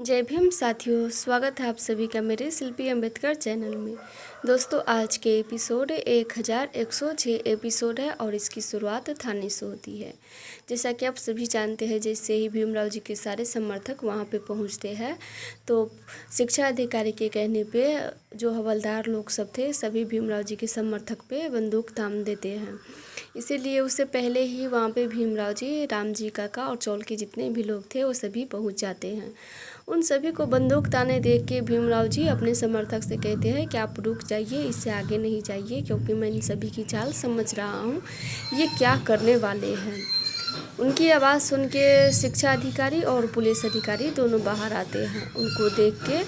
जय भीम साथियों, स्वागत है आप सभी का मेरे शिल्पी अम्बेडकर चैनल में। दोस्तों, आज के एपिसोड 1106 एपिसोड है और इसकी शुरुआत थाने से होती है। जैसा कि आप सभी जानते हैं, जैसे ही भीमराव जी के सारे समर्थक वहां पे पहुंचते हैं तो शिक्षा अधिकारी के कहने पे जो हवलदार लोग सब थे सभी भीमराव जी के समर्थक पे बंदूक तान देते हैं। इसीलिए उससे पहले ही वहाँ पे भीमराव जी, राम जी काका और चौल के जितने भी लोग थे वो सभी पहुँच जाते हैं। उन सभी को बंदूक ताने देख के भीमराव जी अपने समर्थक से कहते हैं कि आप रुक जाइए, इससे आगे नहीं जाइए, क्योंकि मैं इन सभी की चाल समझ रहा हूँ, ये क्या करने वाले हैं। उनकी आवाज़ सुन के शिक्षा अधिकारी और पुलिस अधिकारी दोनों बाहर आते हैं। उनको देख के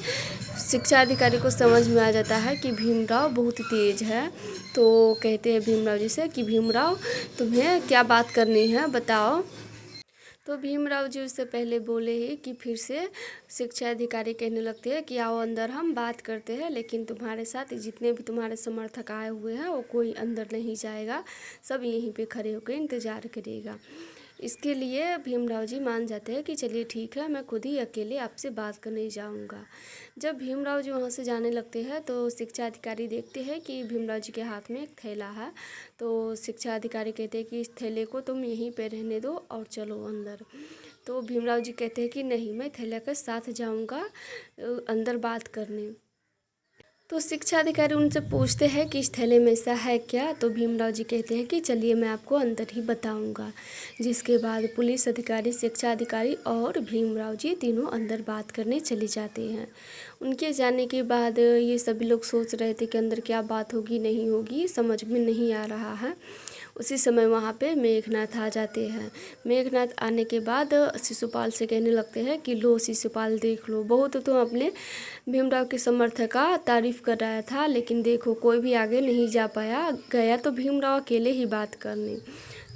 शिक्षा अधिकारी को समझ में आ जाता है कि भीमराव बहुत तेज़ है। तो कहते हैं भीमराव जी से कि भीमराव, तुम्हें क्या बात करनी है, बताओ। तो भीमराव जी उससे पहले बोले ही कि फिर से शिक्षा अधिकारी कहने लगते हैं कि आओ अंदर, हम बात करते हैं, लेकिन तुम्हारे साथ जितने भी तुम्हारे समर्थक आए हुए हैं वो कोई अंदर नहीं जाएगा, सब यहीं पे खड़े होकर इंतज़ार करेगा। इसके लिए भीमराव जी मान जाते हैं कि चलिए ठीक है, मैं खुद ही अकेले आपसे बात करने जाऊंगा। जब भीमराव जी वहाँ से जाने लगते हैं तो शिक्षा अधिकारी देखते हैं कि भीमराव जी के हाथ में एक थैला है। तो शिक्षा अधिकारी कहते हैं कि इस थैले को तुम यहीं पे रहने दो और चलो अंदर। तो भीमराव जी कहते हैं कि नहीं, मैं थैला के साथ जाऊंगा अंदर बात करने। तो शिक्षा अधिकारी उनसे पूछते हैं कि इस थैले में ऐसा है क्या। तो भीमराव जी कहते हैं कि चलिए मैं आपको अंदर ही बताऊंगा। जिसके बाद पुलिस अधिकारी, शिक्षा अधिकारी और भीमराव जी तीनों अंदर बात करने चले जाते हैं। उनके जाने के बाद ये सभी लोग सोच रहे थे कि अंदर क्या बात होगी नहीं होगी, समझ में नहीं आ रहा है। उसी समय वहाँ पे मेघनाथ आ जाते हैं। मेघनाथ आने के बाद शिशुपाल से कहने लगते हैं कि लो शिशुपाल, देख लो, बहुत तो अपने भीमराव के समर्थक का तारीफ कर रहा था, लेकिन देखो कोई भी आगे नहीं जा पाया, गया तो भीमराव अकेले ही बात करने।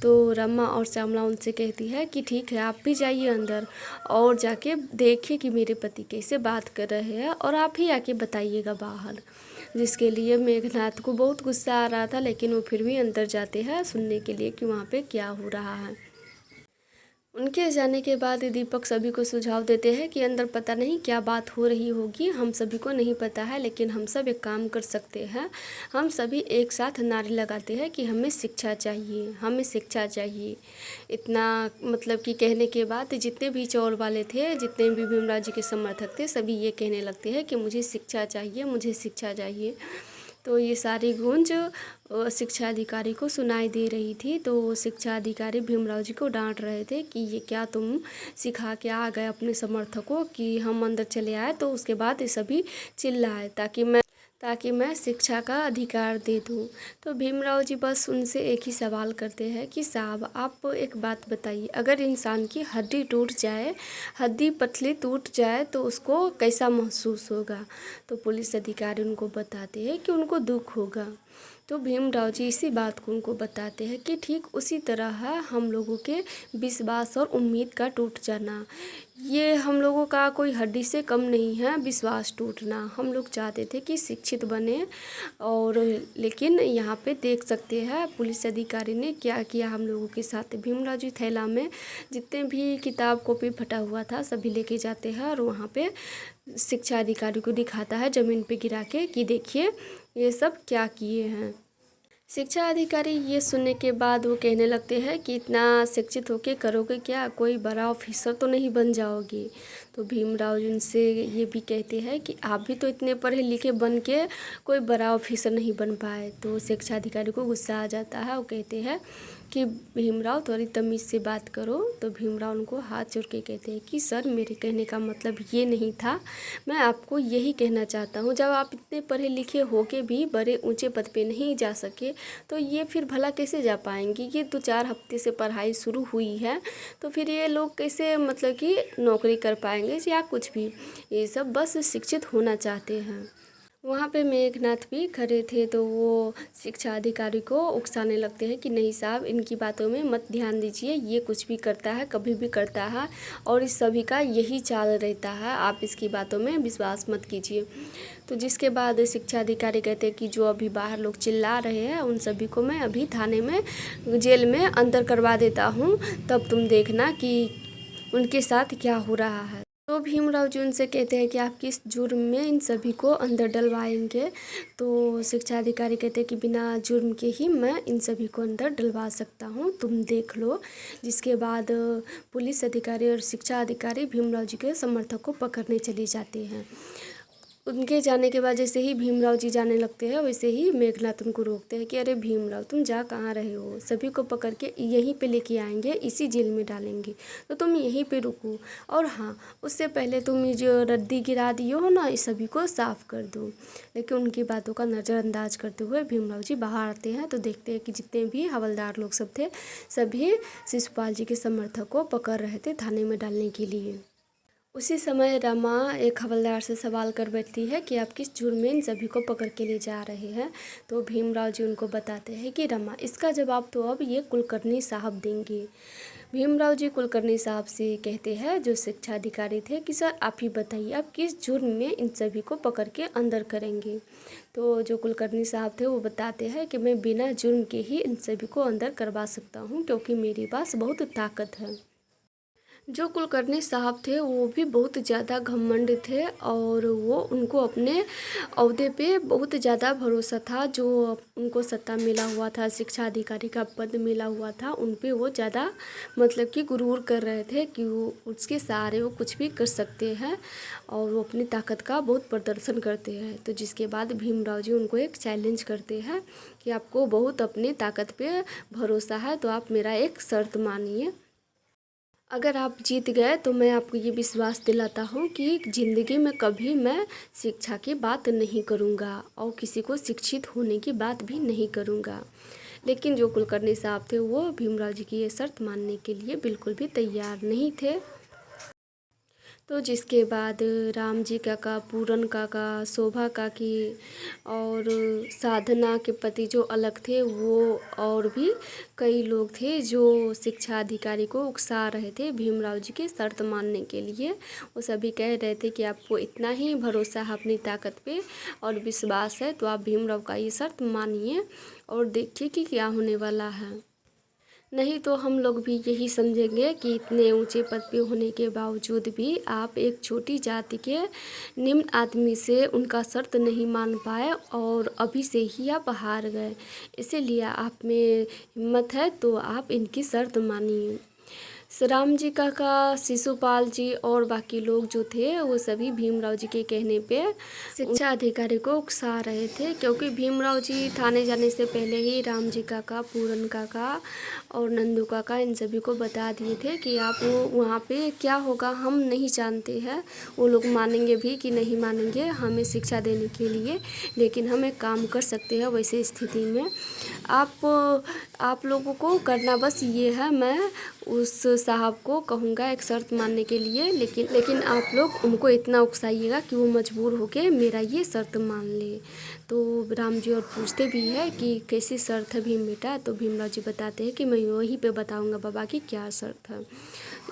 तो रमा और श्यामला उनसे कहती है कि ठीक है, आप भी जाइए अंदर और जाके देखिए कि मेरे पति कैसे बात कर रहे हैं और आप ही आके बताइएगा बाहर। जिसके लिए मेघनाथ को बहुत गुस्सा आ रहा था, लेकिन वो फिर भी अंदर जाते हैं सुनने के लिए कि वहाँ पे क्या हो रहा है। उनके जाने के बाद दीपक सभी को सुझाव देते हैं कि अंदर पता नहीं क्या बात हो रही होगी, हम सभी को नहीं पता है, लेकिन हम सब एक काम कर सकते हैं। हम सभी एक साथ नारे लगाते हैं कि हमें शिक्षा चाहिए, हमें शिक्षा चाहिए। इतना मतलब कि कहने के बाद जितने भी चौल वाले थे, जितने भी भीमराव जी के समर्थक थे, सभी ये कहने लगते हैं कि मुझे शिक्षा चाहिए, मुझे शिक्षा चाहिए। तो ये सारी गूंज शिक्षा अधिकारी को सुनाई दे रही थी। तो शिक्षा अधिकारी भीमराव जी को डांट रहे थे कि ये क्या तुम सिखा के आ गए अपने समर्थकों कि हम अंदर चले आए, तो उसके बाद ये सभी चिल्लाए ताकि मैं शिक्षा का अधिकार दे दूं। तो भीमराव जी बस उनसे एक ही सवाल करते हैं कि साहब आप एक बात बताइए, अगर इंसान की हड्डी टूट जाए, हड्डी पतली टूट जाए तो उसको कैसा महसूस होगा। तो पुलिस अधिकारी उनको बताते हैं कि उनको दुख होगा। तो भीमराव जी इसी बात को उनको बताते हैं कि ठीक उसी तरह है हम लोगों के विश्वास और उम्मीद का टूट जाना। ये हम लोगों का कोई हड्डी से कम नहीं है विश्वास टूटना। हम लोग चाहते थे कि शिक्षित बने, और लेकिन यहाँ पे देख सकते हैं पुलिस अधिकारी ने क्या किया हम लोगों के साथ। भीमराव जी थैला में जितने भी किताब कॉपी फटा हुआ था सभी लेके जाते हैं और वहाँ पे शिक्षा अधिकारी को दिखाता है ज़मीन पे गिरा के कि देखिए ये सब क्या किए हैं। शिक्षा अधिकारी ये सुनने के बाद वो कहने लगते हैं कि इतना शिक्षित होके करोगे क्या, कोई बड़ा ऑफिसर तो नहीं बन जाओगे। तो भीमराव जी उनसे ये भी कहते हैं कि आप भी तो इतने पढ़े लिखे बन के कोई बड़ा ऑफिसर नहीं बन पाए। तो शिक्षा अधिकारी को गुस्सा आ जाता है। वो कहते हैं कि भीमराव थोड़ी तमीज़ से बात करो। तो भीमराव उनको हाथ जोड़ के कहते हैं कि सर, मेरे कहने का मतलब ये नहीं था, मैं आपको यही कहना चाहता हूँ, जब आप इतने पढ़े लिखे होके भी बड़े ऊंचे पद पे नहीं जा सके तो ये फिर भला कैसे जा पाएंगे। ये 2-4 हफ्ते से पढ़ाई शुरू हुई है, तो फिर ये लोग कैसे मतलब कि नौकरी कर पाएंगे या कुछ भी। ये सब बस शिक्षित होना चाहते हैं। वहाँ पे मेघनाथ भी खड़े थे, तो वो शिक्षा अधिकारी को उकसाने लगते हैं कि नहीं साहब, इनकी बातों में मत ध्यान दीजिए, ये कुछ भी करता है, कभी भी करता है, और इस सभी का यही चाल रहता है, आप इसकी बातों में विश्वास मत कीजिए। तो जिसके बाद शिक्षा अधिकारी कहते हैं कि जो अभी बाहर लोग चिल्ला रहे हैं उन सभी को मैं अभी थाने में, जेल में अंदर करवा देता हूँ, तब तुम देखना कि उनके साथ क्या हो रहा है। तो भीमराव जी उनसे कहते हैं कि आप किस जुर्म में इन सभी को अंदर डलवाएंगे। तो शिक्षा अधिकारी कहते हैं कि बिना जुर्म के ही मैं इन सभी को अंदर डलवा सकता हूँ, तुम देख लो। जिसके बाद पुलिस अधिकारी और शिक्षा अधिकारी भीमराव जी के समर्थक को पकड़ने चले जाते हैं। उनके जाने के बाद जैसे ही भीमराव जी जाने लगते हैं वैसे ही मेघनाथ उनको रोकते हैं कि अरे भीमराव, तुम जा कहाँ रहे हो, सभी को पकड़ के यहीं पे लेके आएंगे, इसी जेल में डालेंगे, तो तुम यहीं पे रुको। और हाँ, उससे पहले तुम ये जो रद्दी गिरा दिए हो ना, इस सभी को साफ कर दो। लेकिन उनकी बातों का नज़रअंदाज करते हुए भीमराव जी बाहर आते हैं तो देखते हैं कि जितने भी हवलदार लोग सब थे सभी शिशुपाल जी के समर्थक को पकड़ रहे थे थाने में डालने के लिए। उसी समय रमा एक हवलदार से सवाल कर बैठती है कि आप किस जुर्म में इन सभी को पकड़ के ले जा रहे हैं। तो भीमराव जी उनको बताते हैं कि रमा, इसका जवाब तो अब ये कुलकर्णी साहब देंगे। भीमराव जी कुलकर्णी साहब से कहते हैं, जो शिक्षा अधिकारी थे, कि सर आप ही बताइए आप किस जुर्म में इन सभी को पकड़ के अंदर करेंगे। तो जो कुलकर्णी साहब थे वो बताते हैं कि मैं बिना जुर्म के ही इन सभी को अंदर करवा सकता हूँ, क्योंकि मेरे पास बहुत ताकत है। जो कुलकर्णी साहब थे वो भी बहुत ज़्यादा घमंड थे और वो उनको अपने ओहदे पे बहुत ज़्यादा भरोसा था। जो उनको सत्ता मिला हुआ था, शिक्षा अधिकारी का पद मिला हुआ था, उन पे वो ज़्यादा मतलब कि गुरूर कर रहे थे कि वो उसके सहारे वो कुछ भी कर सकते हैं और वो अपनी ताकत का बहुत प्रदर्शन करते हैं। तो जिसके बाद भीमराव जी उनको एक चैलेंज करते हैं कि आपको बहुत अपनी ताकत पे भरोसा है, तो आप मेरा एक शर्त मानिए। अगर आप जीत गए तो मैं आपको ये विश्वास दिलाता हूँ कि ज़िंदगी में कभी मैं शिक्षा की बात नहीं करूँगा और किसी को शिक्षित होने की बात भी नहीं करूँगा। लेकिन जो कुलकर्णी साहब थे वो भीमराव जी की ये शर्त मानने के लिए बिल्कुल भी तैयार नहीं थे। तो जिसके बाद राम जी काका, पूरन काका, शोभा काकी और साधना के पति जो अलग थे वो और भी कई लोग थे जो शिक्षा अधिकारी को उकसा रहे थे भीमराव जी की शर्त मानने के लिए। वो सभी कह रहे थे कि आपको इतना ही भरोसा है अपनी ताकत पे और विश्वास है, तो आप भीमराव का ये शर्त मानिए और देखिए कि क्या होने वाला है। नहीं तो हम लोग भी यही समझेंगे कि इतने ऊंचे पद पे होने के बावजूद भी आप एक छोटी जाति के निम्न आदमी से उनका शर्त नहीं मान पाए और अभी से ही आप हार गए। इसीलिए आप में हिम्मत है तो आप इनकी शर्त मानिए। राम जी काका, शिशुपाल जी और बाकी लोग जो थे वो सभी भीमराव जी के कहने पे शिक्षा अधिकारी को उकसा रहे थे, क्योंकि भीमराव जी थाने जाने से पहले ही राम जी काका, पूरन काका और नंदू काका इन सभी को बता दिए थे कि आप वो वहाँ पे क्या होगा हम नहीं जानते हैं, वो लोग मानेंगे भी कि नहीं मानेंगे हमें शिक्षा देने के लिए, लेकिन हम एक काम कर सकते हैं वैसे स्थिति में आप लोगों को करना बस ये है, मैं उस साहब को कहूँगा एक शर्त मानने के लिए, लेकिन आप लोग उनको इतना उकसाइएगा कि वो मजबूर होके मेरा ये शर्त मान ले। तो राम जी और पूछते भी है कि कैसी शर्त है भीम बेटा। तो भीमराव जी बताते हैं कि मैं वहीं पे बताऊँगा बाबा की क्या शर्त है।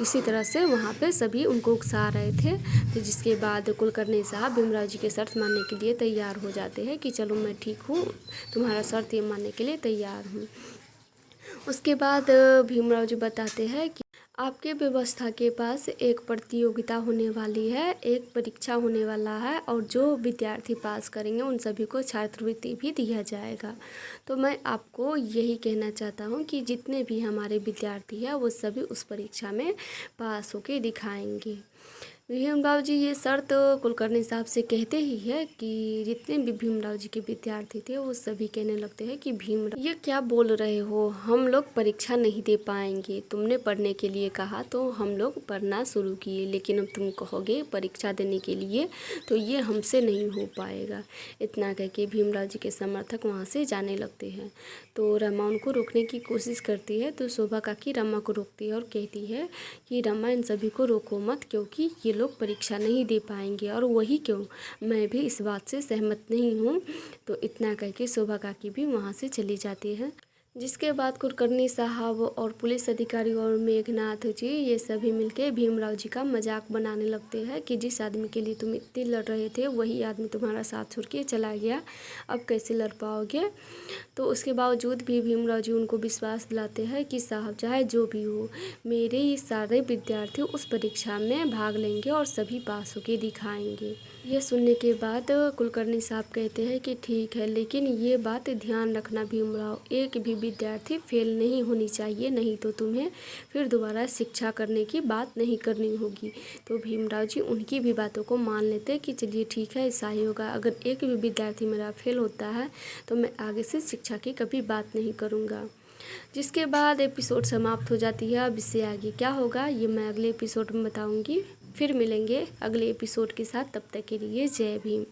इसी तरह से वहाँ पे सभी उनको उकसा रहे थे। तो जिसके बाद कुलकर्णी साहब भीमराव जी की शर्त मानने के लिए तैयार हो जाते हैं कि चलो मैं ठीक हूँ, तुम्हारा शर्त ये मानने के लिए तैयार हूँ। उसके बाद भीमराव जी बताते हैं कि आपके व्यवस्था के पास एक प्रतियोगिता होने वाली है, एक परीक्षा होने वाला है और जो विद्यार्थी पास करेंगे उन सभी को छात्रवृत्ति भी दिया जाएगा। तो मैं आपको यही कहना चाहता हूँ कि जितने भी हमारे विद्यार्थी हैं वो सभी उस परीक्षा में पास होके दिखाएंगे। भीमराव जी ये शर्त कुलकर्णी साहब से कहते ही है कि जितने भी भीमराव जी के विद्यार्थी थे वो सभी कहने लगते हैं कि भीमराव ये क्या बोल रहे हो, हम लोग परीक्षा नहीं दे पाएंगे, तुमने पढ़ने के लिए कहा तो हम लोग पढ़ना शुरू किए, लेकिन अब तुम कहोगे परीक्षा देने के लिए तो ये हमसे नहीं हो पाएगा। इतना कह के भीमराव जी के समर्थक वहाँ से जाने लगते हैं। तो रमा उनको रोकने की कोशिश करती है, तो शोभा काकी रमा को रोकती है और कहती है कि रमा इन सभी को रोको मत, क्योंकि ये लोग परीक्षा नहीं दे पाएंगे। और वही क्यों, मैं भी इस बात से सहमत नहीं हूँ। तो इतना कह के शोभा काकी भी वहाँ से चली जाती है। जिसके बाद कुलकर्णी साहब और पुलिस अधिकारी और मेघनाथ जी ये सभी मिलके भीमराव जी का मजाक बनाने लगते हैं कि जिस आदमी के लिए तुम इतनी लड़ रहे थे वही आदमी तुम्हारा साथ छोड़ के चला गया, अब कैसे लड़ पाओगे। तो उसके बावजूद भी भीमराव जी उनको विश्वास दिलाते हैं कि साहब चाहे जो भी हो, मेरे ये सारे विद्यार्थी उस परीक्षा में भाग लेंगे और सभी पास होके दिखाएंगे। यह सुनने के बाद कुलकर्णी साहब कहते हैं कि ठीक है, लेकिन ये बात ध्यान रखना भीमराव, एक भी विद्यार्थी फेल नहीं होनी चाहिए, नहीं तो तुम्हें फिर दोबारा शिक्षा करने की बात नहीं करनी होगी। तो भीमराव जी उनकी भी बातों को मान लेते हैं कि चलिए ठीक है, ऐसा ही होगा, अगर एक भी विद्यार्थी मेरा फेल होता है तो मैं आगे से शिक्षा की कभी बात नहीं करूँगा। जिसके बाद एपिसोड समाप्त हो जाती है। अब इससे आगे क्या होगा ये मैं अगले एपिसोड में बताऊँगी। फिर मिलेंगे अगले एपिसोड के साथ, तब तक के लिए जय भीम।